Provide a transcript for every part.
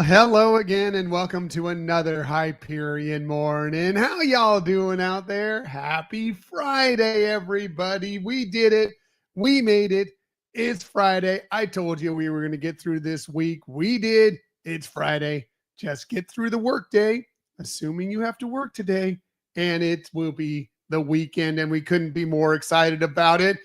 Hello again, and welcome to another Hyperion Morning. How y'all doing out there? Happy Friday, everybody. We did it. We made it. It's Friday. I told you we were going to get through this week. We did. It's Friday. Just get through the workday, assuming you have to work today, and it will be the weekend, and we couldn't be more excited about it.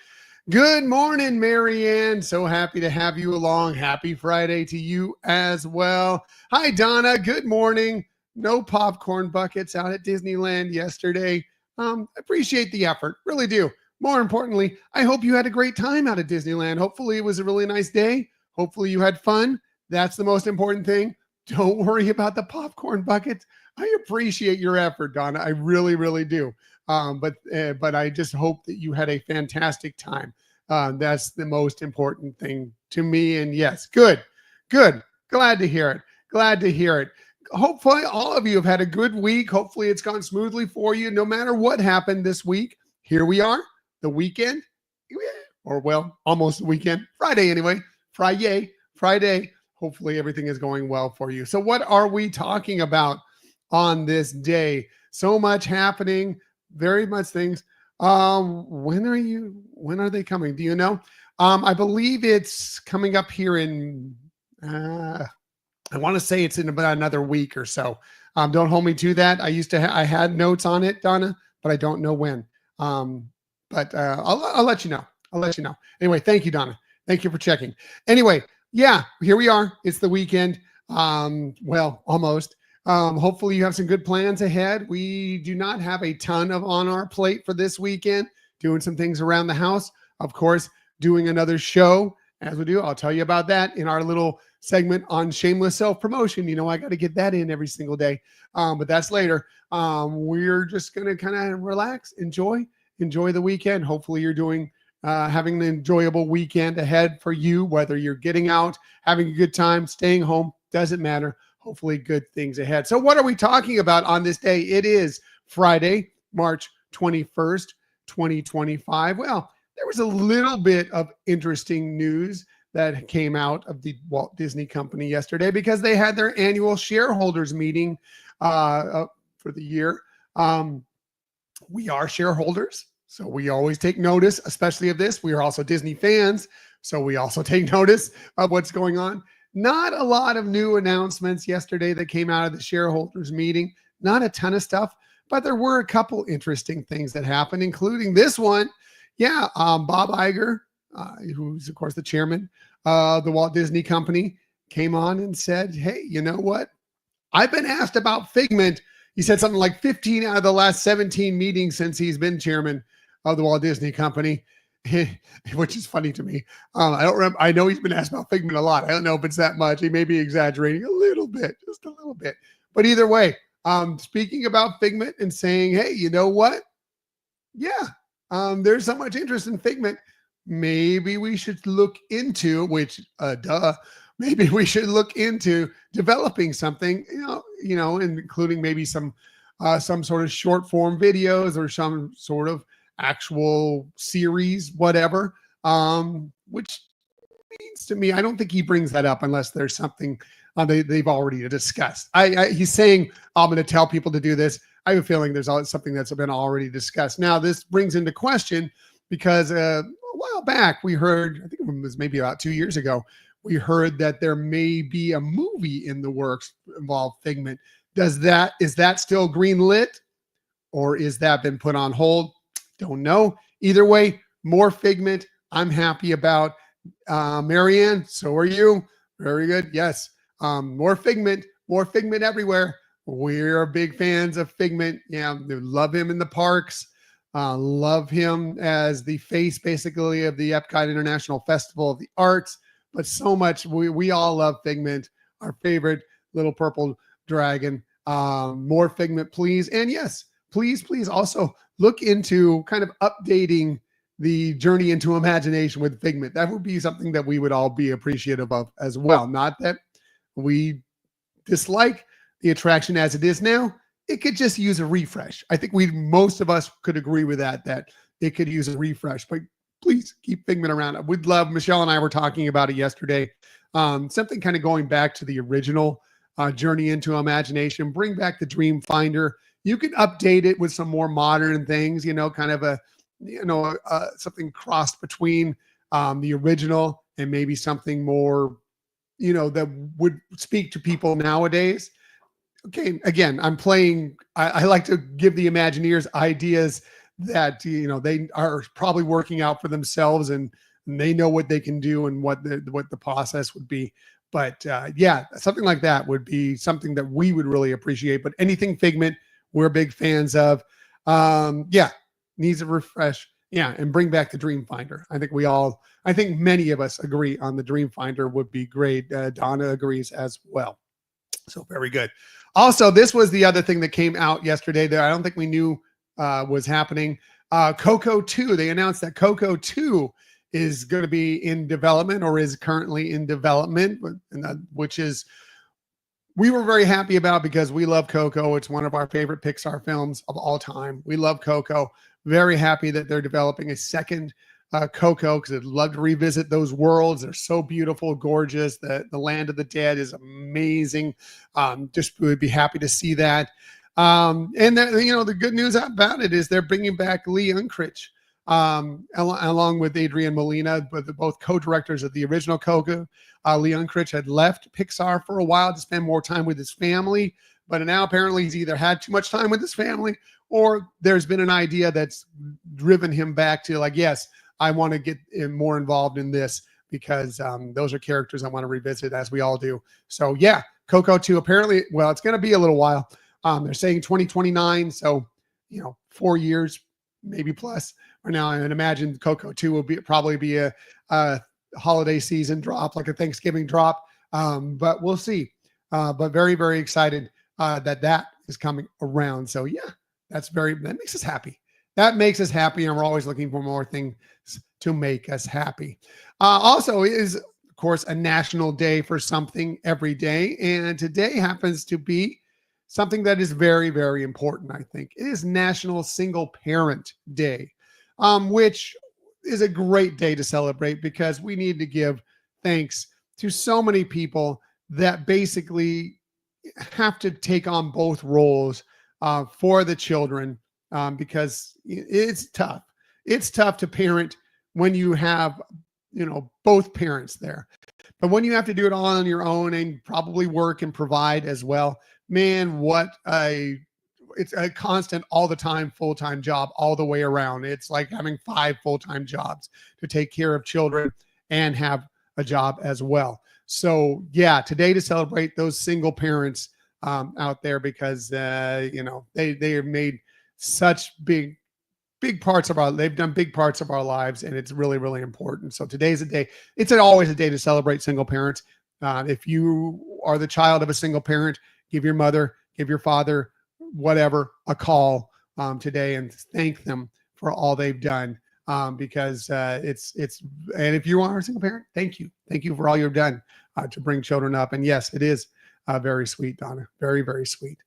Good morning, Marianne. So happy to have you along. Happy Friday to you as well. Hi, Donna. Good morning. No popcorn buckets out at Disneyland yesterday. Appreciate the effort. Really do. More importantly, I hope you had a great time out at Disneyland. Hopefully it was a really nice day. Hopefully you had fun. That's the most important thing. Don't worry about the popcorn buckets. I appreciate your effort, Donna. I really, really do. But I just hope that you had a fantastic time. That's the most important thing to me. And yes, good. Glad to hear it. Hopefully all of you have had a good week. Hopefully it's gone smoothly for you. No matter what happened this week, here we are, the weekend, or well, almost the weekend, Friday anyway, Friday. Hopefully everything is going well for you. So what are we talking about on this day? So much happening. Very much things. When are they coming? Do you know? I believe it's coming up here in, I want to say it's in about another week or so. Don't hold me to that. I had notes on it, Donna, but I don't know when. But I'll let you know. Anyway, thank you, Donna. Thank you for checking. Anyway, yeah, here we are. It's the weekend. Well, almost. Hopefully you have some good plans ahead. We do not have a ton on our plate for this weekend, doing some things around the house. Of course, doing another show as we do. I'll tell you about that in our little segment on shameless self-promotion. You know, I got to get that in every single day. But that's later. We're just going to kind of relax, enjoy the weekend. Hopefully you're having an enjoyable weekend ahead for you, whether you're getting out, having a good time, staying home, doesn't matter. Hopefully good things ahead. So what are we talking about on this day? It is Friday, March 21st, 2025. Well, there was a little bit of interesting news that came out of the Walt Disney Company yesterday because they had their annual shareholders meeting for the year. We are shareholders, so we always take notice, especially of this. We are also Disney fans, so we also take notice of what's going on. Not a lot of new announcements yesterday that came out of the shareholders meeting. Not a ton of stuff, but there were a couple interesting things that happened, including this one. Yeah, Bob Iger, who's of course the chairman of the Walt Disney Company, came on and said, hey, you know what? I've been asked about Figment. He said something like 15 out of the last 17 meetings since he's been chairman of the Walt Disney Company. Which is funny to me. I don't remember. I know he's been asked about Figment a lot. I don't know if it's that much. He may be exaggerating a little bit, just a little bit. But either way, speaking about Figment and saying, hey, you know what? Yeah, there's so much interest in Figment. Maybe we should look into, maybe we should look into developing something, including maybe some sort of short form videos or some sort of actual series, whatever, which means to me, I don't think he brings that up unless there's something they've already discussed. He's saying, I'm going to tell people to do this. I have a feeling there's something that's been already discussed. Now, this brings into question because a while back we heard, I think it was maybe about 2 years ago, we heard that there may be a movie in the works involve Figment. Is that still green lit, or is that been put on hold? Don't know. Either way, more Figment. I'm happy about. Marianne, so are you. Very good. Yes. More Figment everywhere. We're big fans of Figment. Yeah, love him in the parks. Love him as the face, basically, of the Epcot International Festival of the Arts. But so much, we all love Figment, our favorite little purple dragon. More Figment, please. And yes, please also look into kind of updating the Journey into Imagination with Figment. That would be something that we would all be appreciative of as well. Not that we dislike the attraction as it is now. It could just use a refresh. I think most of us could agree with that it could use a refresh, but please keep Figment around. We'd love, Michelle and I were talking about it yesterday. Something kind of going back to the original journey into imagination. Bring back the Dream Finder. You can update it with some more modern things, kind of something crossed between the original and maybe something more, that would speak to people nowadays. Okay, again, I'm playing. I like to give the Imagineers ideas that they are probably working out for themselves, and they know what they can do and what the process would be. But yeah, something like that would be something that we would really appreciate. But anything Figment, we're big fans of. Yeah, needs a refresh. Yeah, and bring back the Dream Finder. I think many of us agree on the Dream Finder would be great. Donna agrees as well. So very good. Also, this was the other thing that came out yesterday that I don't think we knew was happening. Coco 2, they announced that Coco 2 is going to be in development or is currently in development, which is we were very happy about because we love Coco. It's one of our favorite Pixar films of all time. We love Coco. Very happy that they're developing a second Coco because I'd love to revisit those worlds. They're so beautiful, gorgeous. The Land of the Dead is amazing. Just would be happy to see that. And that, the good news about it is they're bringing back Lee Unkrich along with Adrian Molina, but both co-directors of the original Coco. Lee Unkrich had left Pixar for a while to spend more time with his family, but now apparently he's either had too much time with his family or there's been an idea that's driven him back to yes, I want to get more involved in this because those are characters I want to revisit, as we all do. So yeah, Coco 2 apparently, well, it's going to be a little while. They're saying 2029, so 4 years maybe plus. Or now I would imagine Coco 2 will probably be a holiday season drop, like a Thanksgiving drop. But we'll see. But very, very excited that is coming around. So yeah, that makes us happy. That makes us happy, and we're always looking for more things to make us happy. Also is, of course, a national day for something every day, and today happens to be something that is very, very important, I think. It is National Single Parent Day, which is a great day to celebrate because we need to give thanks to so many people that basically have to take on both roles for the children because it's tough. It's tough to parent when you have, both parents there. But when you have to do it all on your own and probably work and provide as well, man, it's a constant all the time, full-time job all the way around. It's like having 5 full-time jobs to take care of children and have a job as well. So yeah, today to celebrate those single parents out there because, they have made such big parts of they've done big parts of our lives, and it's really, really important. So today's a day. It's always a day to celebrate single parents. If you are the child of a single parent, give your mother, give your father, whatever, a call today and thank them for all they've done because and if you are a single parent, thank you for all you've done to bring children up. And yes, it is very sweet, Donna, very, very sweet.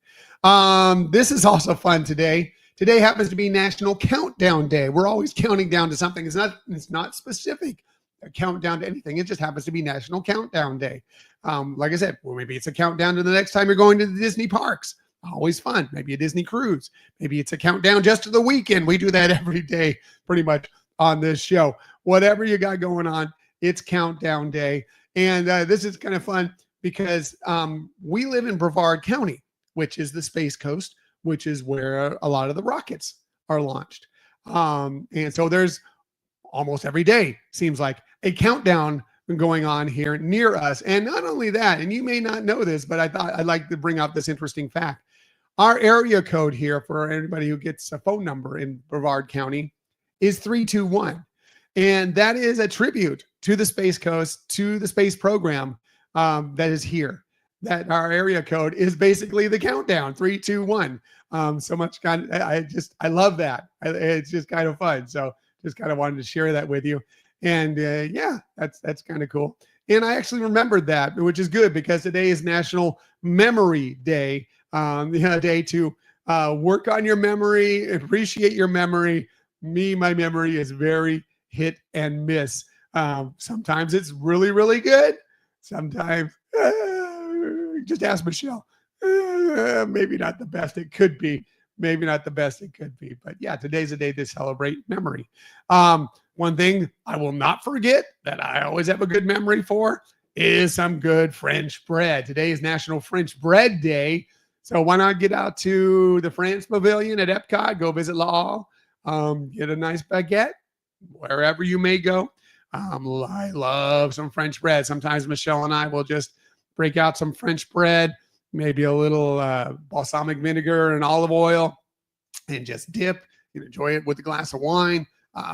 This is also fun today. Today happens to be National Countdown Day. We're always counting down to something. It's not specific, a countdown to anything. It just happens to be National Countdown Day. Like I said, well, maybe it's a countdown to the next time you're going to the Disney parks. Always fun. Maybe a Disney cruise. Maybe it's a countdown just to the weekend. We do that every day pretty much on this show. Whatever you got going on, it's Countdown Day. And this is kind of fun because we live in Brevard County, which is the Space Coast, which is where a lot of the rockets are launched. And so there's almost every day, seems like, a countdown going on here near us. And not only that, and you may not know this, but I thought I'd like to bring up this interesting fact. Our area code here for anybody who gets a phone number in Brevard County is 321. And that is a tribute to the Space Coast, to the space program that is here. That our area code is basically the countdown, 321. So much I love that. It's just kind of fun. So just kind of wanted to share that with you. And yeah, that's kind of cool. And I actually remembered that, which is good because today is National Memory Day. A day to work on your memory, appreciate your memory. My memory is very hit and miss. Sometimes it's really, really good. Sometimes just ask Michelle. Maybe not the best it could be. Maybe not the best it could be. But yeah, today's a day to celebrate memory. One thing I will not forget that I always have a good memory for is some good French bread. Today is National French Bread Day. So why not get out to the France Pavilion at Epcot, go visit La Halle, get a nice baguette, wherever you may go. I love some French bread. Sometimes Michelle and I will just break out some French bread, maybe a little balsamic vinegar and olive oil, and just dip and enjoy it with a glass of wine.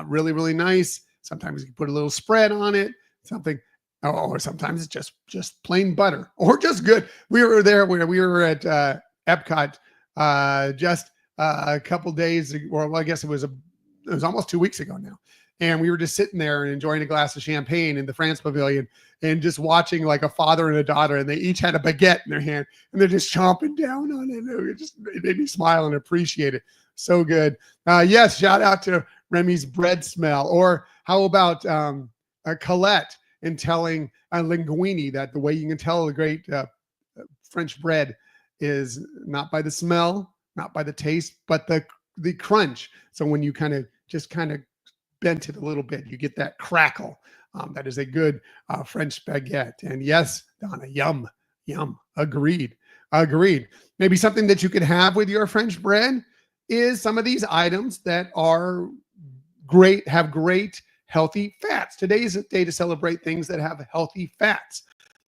Really, really nice. Sometimes you put a little spread on it, something, or sometimes it's just plain butter or just good. We were there where we were at Epcot just a couple days, or well, I guess it was almost 2 weeks ago now. And we were just sitting there and enjoying a glass of champagne in the France Pavilion and just watching like a father and a daughter, and they each had a baguette in their hand and they're just chomping down on it. It made me smile and appreciate it. So good. Yes, shout out to Remy's bread smell. Or how about Colette and telling Linguini that the way you can tell a great French bread is not by the smell, not by the taste, but the crunch. So when you kind of bent it a little bit, you get that crackle. That is a good French baguette. And yes, Donna, yum. Agreed. Maybe something that you could have with your French bread is some of these items that are great, have great healthy fats. Today is a day to celebrate things that have healthy fats.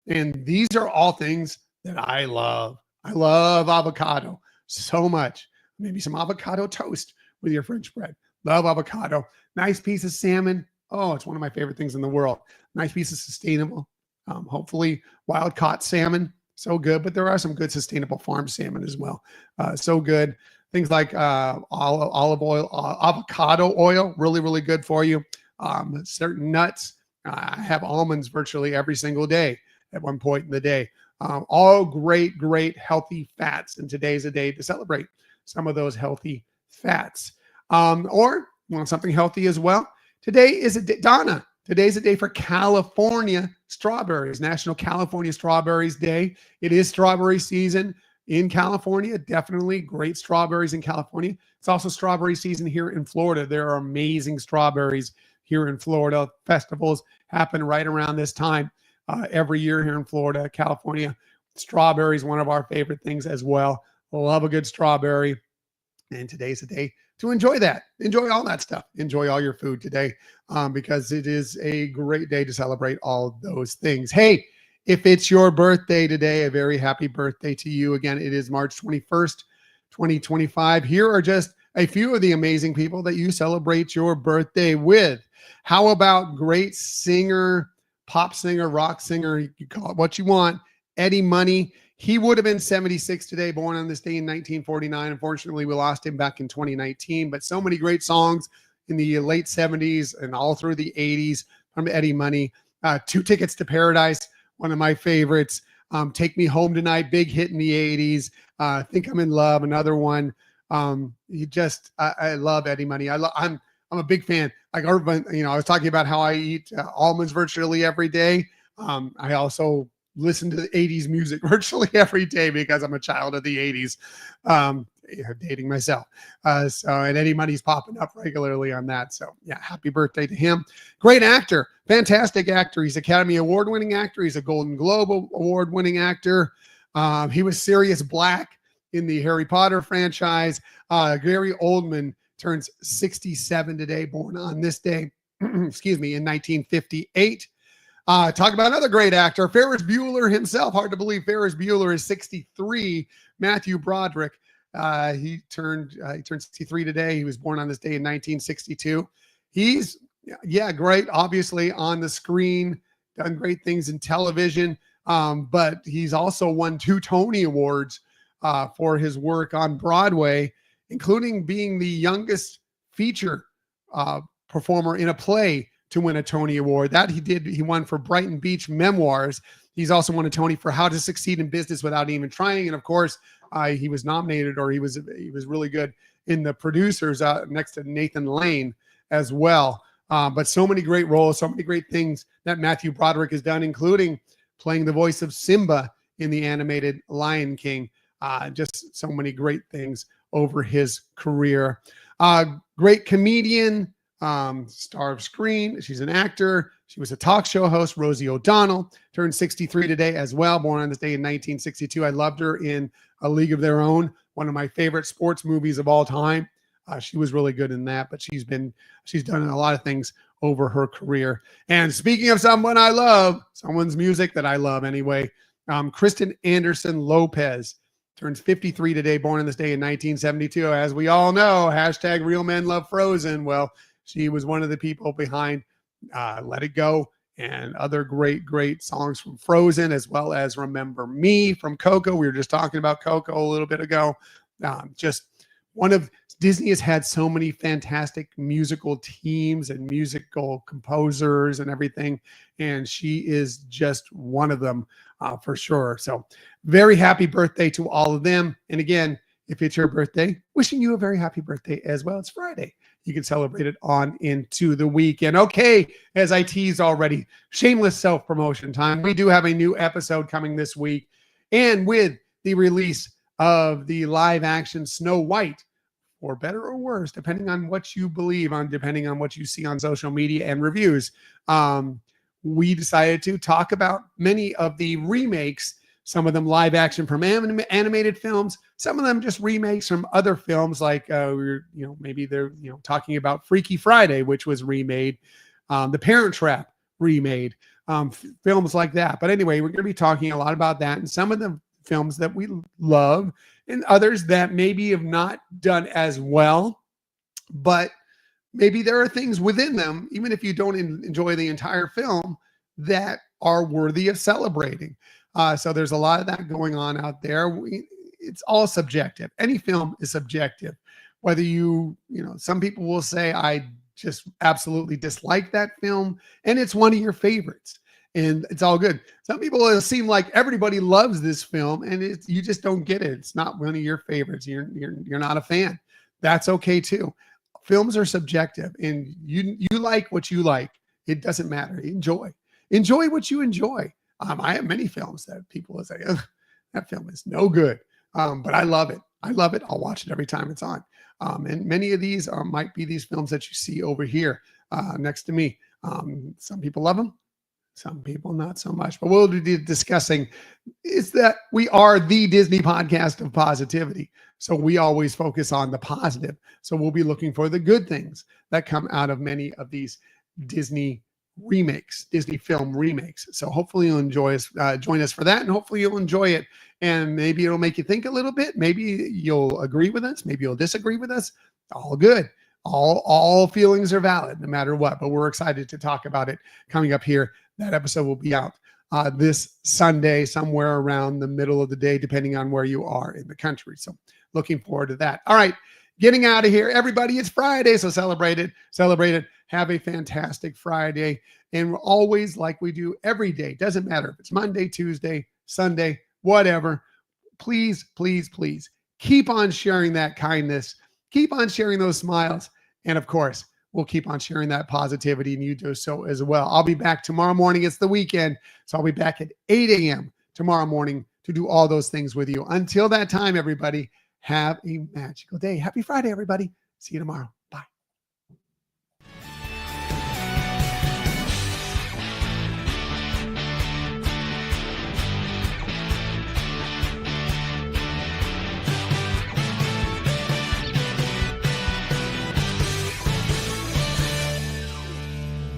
And these are all things that I love. I love avocado so much. Maybe some avocado toast with your French bread. Love avocado. Nice piece of salmon. Oh, it's one of my favorite things in the world. Nice piece of sustainable, hopefully wild caught salmon. So good. But there are some good sustainable farm salmon as well. So good. Things like olive oil, avocado oil, really, really good for you. Certain nuts. I have almonds virtually every single day at one point in the day. All great, healthy fats. And today's a day to celebrate some of those healthy fats. Or you want something healthy as well? Today is a day, Donna, today's a day for California strawberries, National California Strawberries Day. It is strawberry season in California. Definitely great strawberries in California. It's also strawberry season here in Florida. There are amazing strawberries here in Florida. Festivals happen right around this time every year here in Florida, California. Strawberries, one of our favorite things as well. Love a good strawberry. And today's a day to enjoy that. Enjoy all that stuff. Enjoy all your food today because it is a great day to celebrate all those things. Hey, if it's your birthday today, a very happy birthday to you. Again, it is March 21st, 2025. Here are just a few of the amazing people that you celebrate your birthday with. How about great singer, pop singer, rock singer, you can call it what you want, Eddie Money. He would have been 76 today, born on this day in 1949. Unfortunately, we lost him back in 2019, but so many great songs in the late 70s and all through the 80s from Eddie Money. Two Tickets to Paradise, one of my favorites. Take Me Home Tonight, big hit in the 80s. Think I'm in Love, another one. I love Eddie Money. I'm a big fan. Like Urban, I was talking about how I eat almonds virtually every day. I also listen to the 80s music virtually every day because I'm a child of the 80s. Dating myself. And Eddie Money's popping up regularly on that. So yeah, happy birthday to him. Great actor, fantastic actor. He's Academy Award winning actor. He's a Golden Globe Award winning actor. He was Sirius Black in the Harry Potter franchise. Gary Oldman turns 67 today, born on this day, excuse me, in 1958. Talk about another great actor, Ferris Bueller himself. Hard to believe Ferris Bueller is 63. Matthew Broderick, he turned 63 today. He was born on this day in 1962. He's great, obviously on the screen, done great things in television, but he's also won 2 Tony Awards for his work on Broadway, including being the youngest feature performer in a play to win a Tony Award. That he did. He won for Brighton Beach Memoirs. He's also won a Tony for How to Succeed in Business Without Even Trying. And of course, he was nominated, or he was really good in The Producers next to Nathan Lane as well. But so many great roles, so many great things that Matthew Broderick has done, including playing the voice of Simba in the animated Lion King. Just so many great things over his career. Great comedian, star of screen. She's an actor. She was a talk show host. Rosie O'Donnell turned 63 today as well, born on this day in 1962. I loved her in A League of Their Own, one of my favorite sports movies of all time. She was really good in that, but she's done a lot of things over her career. And speaking of someone I love, someone's music that I love anyway, Kristen Anderson Lopez turns 53 today, born on this day in 1972. As we all know, hashtag Real Men Love Frozen. Well, she was one of the people behind Let It Go and other great songs from Frozen, as well as Remember Me from Coco. We were just talking about Coco a little bit ago. Just one of Disney has had so many fantastic musical teams and musical composers and everything, and she is just one of them for sure. So very happy birthday to all of them. And again, if it's your birthday, wishing you a very happy birthday as well. It's Friday. You can celebrate it on into the weekend. Okay, as I teased already, shameless self-promotion time. We do have a new episode coming this week. And with the release of the live action Snow White, for better or worse, depending on what you believe on, depending on what you see on social media and reviews, we decided to talk about many of the remakes, some of them live action from animated films, some of them just remakes from other films, like maybe they're talking about Freaky Friday, which was remade, The Parent Trap remade, films like that. But anyway, we're going to be talking a lot about that and some of the films that we love and others that maybe have not done as well, but maybe there are things within them, even if you don't enjoy the entire film, that are worthy of celebrating. So there's a lot of that going on out there. It's all subjective. Any film is subjective. Whether some people will say, I just absolutely dislike that film, and it's one of your favorites. And it's all good. Some people, it seem like everybody loves this film, and you just don't get it. It's not one of your favorites. You're not a fan. That's okay too. Films are subjective, and you like what you like. It doesn't matter. Enjoy what you enjoy. I have many films that people will say, that film is no good, but I love it. I'll watch it every time it's on. And many of these might be these films that you see over here next to me. Some people love them. Some people not so much, but we'll be discussing is that we are the Disney podcast of positivity. So we always focus on the positive. So we'll be looking for the good things that come out of many of these Disney film remakes. So hopefully you'll join us for that. And hopefully you'll enjoy it. And maybe it'll make you think a little bit. Maybe you'll agree with us. Maybe you'll disagree with us. All good. All feelings are valid no matter what, but we're excited to talk about it coming up here. That episode will be out this Sunday, somewhere around the middle of the day, depending on where you are in the country. So looking forward to that. All right, getting out of here. Everybody, it's Friday, so celebrate it. Have a fantastic Friday. And always, like we do every day, doesn't matter if it's Monday, Tuesday, Sunday, whatever, please keep on sharing that kindness. Keep on sharing those smiles. And of course, we'll keep on sharing that positivity, and you do so as well. I'll be back tomorrow morning. It's the weekend, so I'll be back at 8 a.m. tomorrow morning to do all those things with you. Until that time, everybody, have a magical day. Happy Friday, everybody. See you tomorrow.